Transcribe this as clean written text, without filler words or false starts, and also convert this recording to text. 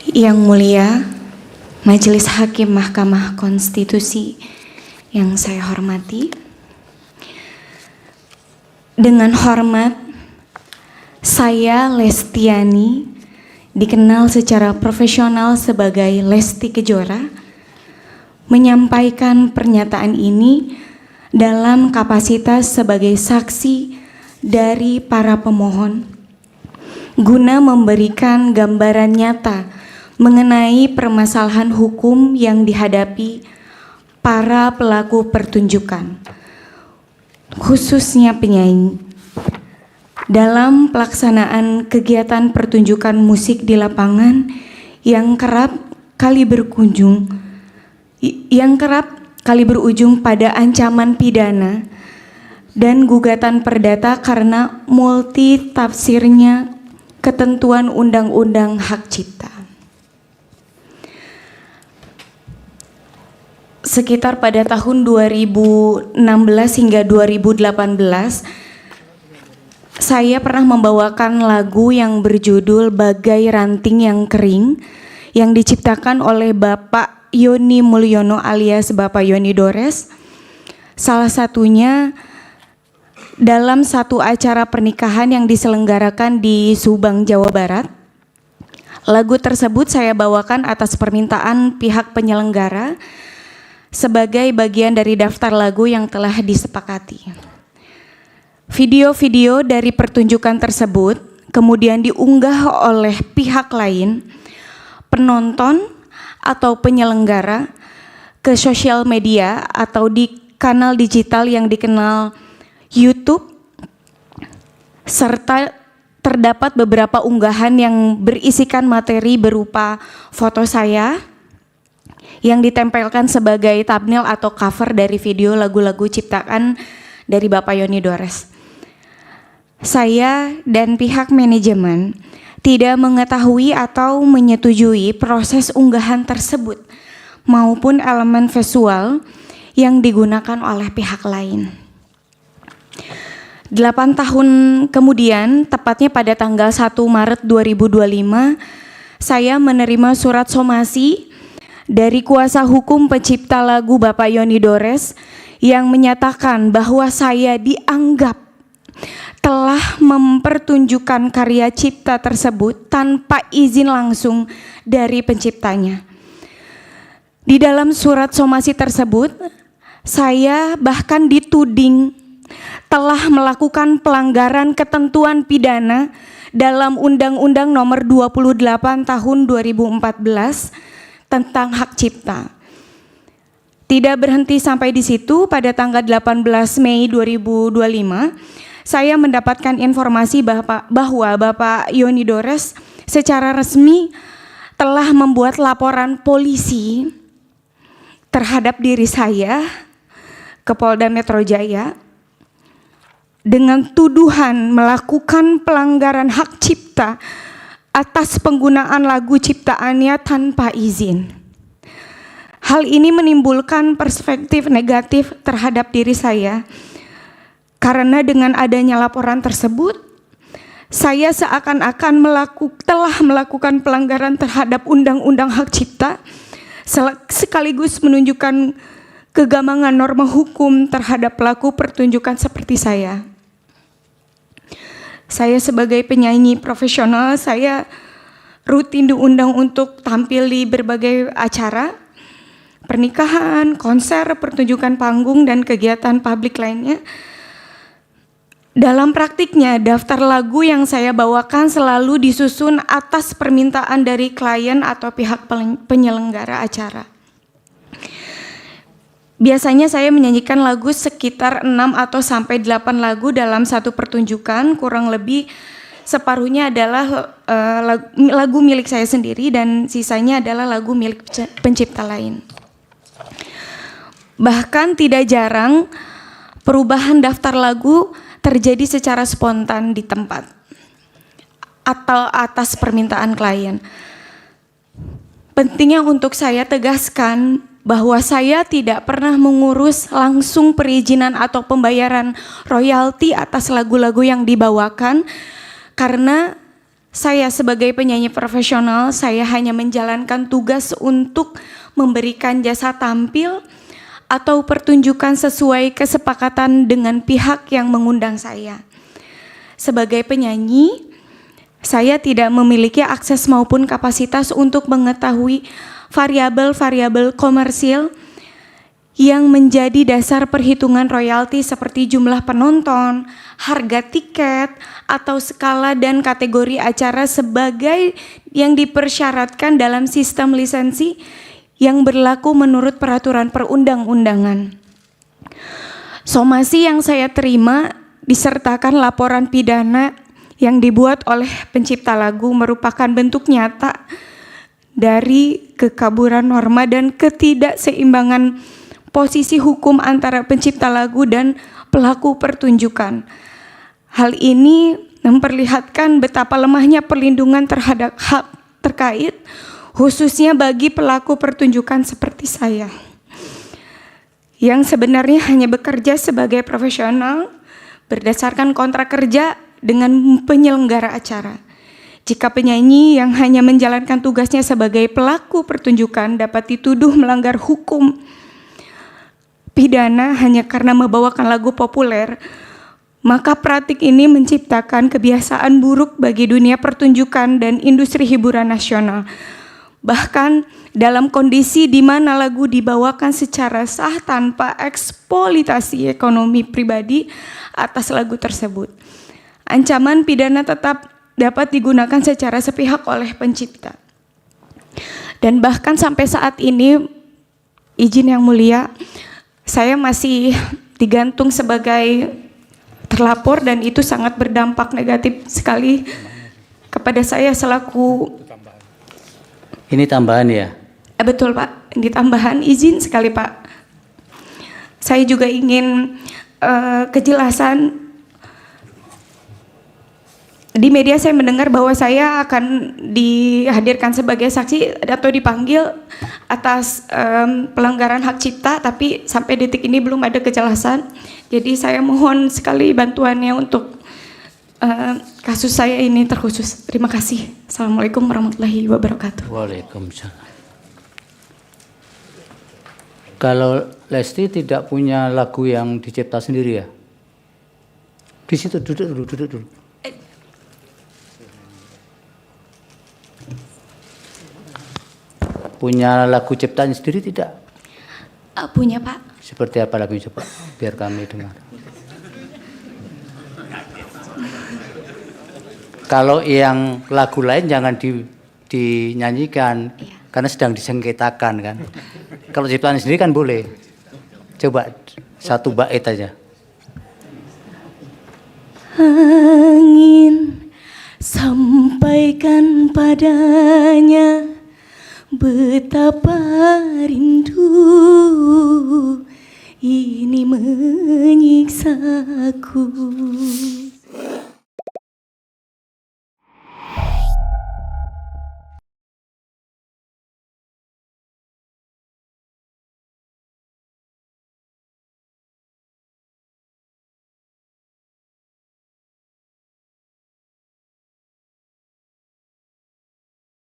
Yang mulia, Majelis Hakim Mahkamah Konstitusi yang saya hormati, dengan hormat, saya Lestiani, dikenal secara profesional sebagai Lesti Kejora, menyampaikan pernyataan ini dalam kapasitas sebagai saksi dari para pemohon, guna memberikan gambaran nyata mengenai permasalahan hukum yang dihadapi para pelaku pertunjukan, khususnya penyanyi, dalam pelaksanaan kegiatan pertunjukan musik di lapangan yang kerap kali berujung pada ancaman pidana dan gugatan perdata karena multi tafsirnya ketentuan Undang-Undang Hak Cipta. Sekitar pada tahun 2016 hingga 2018, saya pernah membawakan lagu yang berjudul Bagai Ranting yang Kering yang diciptakan oleh Bapak Yoni Mulyono alias Bapak Yoni Dores. Salah satunya dalam satu acara pernikahan yang diselenggarakan di Subang, Jawa Barat. Lagu tersebut saya bawakan atas permintaan pihak penyelenggara sebagai bagian dari daftar lagu yang telah disepakati. Video-video dari pertunjukan tersebut kemudian diunggah oleh pihak lain, penonton atau penyelenggara, ke sosial media atau di kanal digital yang dikenal YouTube, serta terdapat beberapa unggahan yang berisikan materi berupa foto saya yang ditempelkan sebagai thumbnail atau cover dari video lagu-lagu ciptaan dari Bapak Yoni Dores. Saya dan pihak manajemen tidak mengetahui atau menyetujui proses unggahan tersebut maupun elemen visual yang digunakan oleh pihak lain. 8 tahun kemudian, tepatnya pada tanggal 1 Maret 2025, saya menerima surat somasi dari kuasa hukum pencipta lagu Bapak Yoni Dores yang menyatakan bahwa saya dianggap telah mempertunjukkan karya cipta tersebut tanpa izin langsung dari penciptanya. Di dalam surat somasi tersebut, saya bahkan dituding telah melakukan pelanggaran ketentuan pidana dalam Undang-Undang Nomor 28 Tahun 2014 tentang hak cipta. Tidak berhenti sampai di situ, pada tanggal 18 Mei 2025, saya mendapatkan informasi bahwa Bapak Yoni Dores secara resmi telah membuat laporan polisi terhadap diri saya ke Polda Metro Jaya dengan tuduhan melakukan pelanggaran hak cipta atas penggunaan lagu ciptaannya tanpa izin. Hal ini menimbulkan perspektif negatif terhadap diri saya, karena dengan adanya laporan tersebut, saya seakan-akan telah melakukan pelanggaran terhadap Undang-Undang Hak Cipta, sekaligus menunjukkan kegamangan norma hukum terhadap pelaku pertunjukan seperti saya. Saya sebagai penyanyi profesional, saya rutin diundang untuk tampil di berbagai acara, pernikahan, konser, pertunjukan panggung, dan kegiatan publik lainnya. Dalam praktiknya, daftar lagu yang saya bawakan selalu disusun atas permintaan dari klien atau pihak penyelenggara acara. Biasanya saya menyanyikan lagu sekitar 6 atau sampai 8 lagu dalam satu pertunjukan, kurang lebih separuhnya adalah lagu milik saya sendiri dan sisanya adalah lagu milik pencipta lain. Bahkan tidak jarang perubahan daftar lagu terjadi secara spontan di tempat atau atas permintaan klien. Pentingnya untuk saya tegaskan bahwa saya tidak pernah mengurus langsung perizinan atau pembayaran royalti atas lagu-lagu yang dibawakan, karena saya sebagai penyanyi profesional, saya hanya menjalankan tugas untuk memberikan jasa tampil atau pertunjukan sesuai kesepakatan dengan pihak yang mengundang saya. Sebagai penyanyi, saya tidak memiliki akses maupun kapasitas untuk mengetahui variabel-variabel komersil yang menjadi dasar perhitungan royalti seperti jumlah penonton, harga tiket, atau skala dan kategori acara sebagai yang dipersyaratkan dalam sistem lisensi yang berlaku menurut peraturan perundang-undangan. Somasi yang saya terima disertakan laporan pidana yang dibuat oleh pencipta lagu merupakan bentuk nyata dari kekaburan norma dan ketidakseimbangan posisi hukum antara pencipta lagu dan pelaku pertunjukan. Hal ini memperlihatkan betapa lemahnya perlindungan terhadap hak terkait, khususnya bagi pelaku pertunjukan seperti saya, yang sebenarnya hanya bekerja sebagai profesional berdasarkan kontrak kerja dengan penyelenggara acara. Jika penyanyi yang hanya menjalankan tugasnya sebagai pelaku pertunjukan dapat dituduh melanggar hukum pidana hanya karena membawakan lagu populer, maka praktik ini menciptakan kebiasaan buruk bagi dunia pertunjukan dan industri hiburan nasional. Bahkan dalam kondisi di mana lagu dibawakan secara sah tanpa eksploitasi ekonomi pribadi atas lagu tersebut. Ancaman pidana tetap dapat digunakan secara sepihak oleh pencipta. Dan bahkan sampai saat ini, izin yang mulia, saya masih digantung sebagai terlapor dan itu sangat berdampak negatif sekali kepada saya selaku. Ini tambahan ya? Betul Pak, ini tambahan, izin sekali Pak. Saya juga ingin kejelasan. Di media saya mendengar bahwa saya akan dihadirkan sebagai saksi atau dipanggil atas pelanggaran hak cipta, tapi sampai detik ini belum ada kejelasan. Jadi saya mohon sekali bantuannya untuk kasus saya ini terkhusus. Terima kasih. Assalamualaikum warahmatullahi wabarakatuh. Waalaikumsalam. Kalau Lesti tidak punya lagu yang dicipta sendiri ya? Di situ duduk dulu. Punya lagu ciptaan sendiri tidak? Punya Pak. Seperti apa lagunya coba biar kami dengar. Kalau yang lagu lain jangan dinyanyikan, iya, karena sedang disengketakan kan. Kalau ciptaan sendiri kan boleh. Coba satu bait aja. Angin sampaikan padanya betapa rindu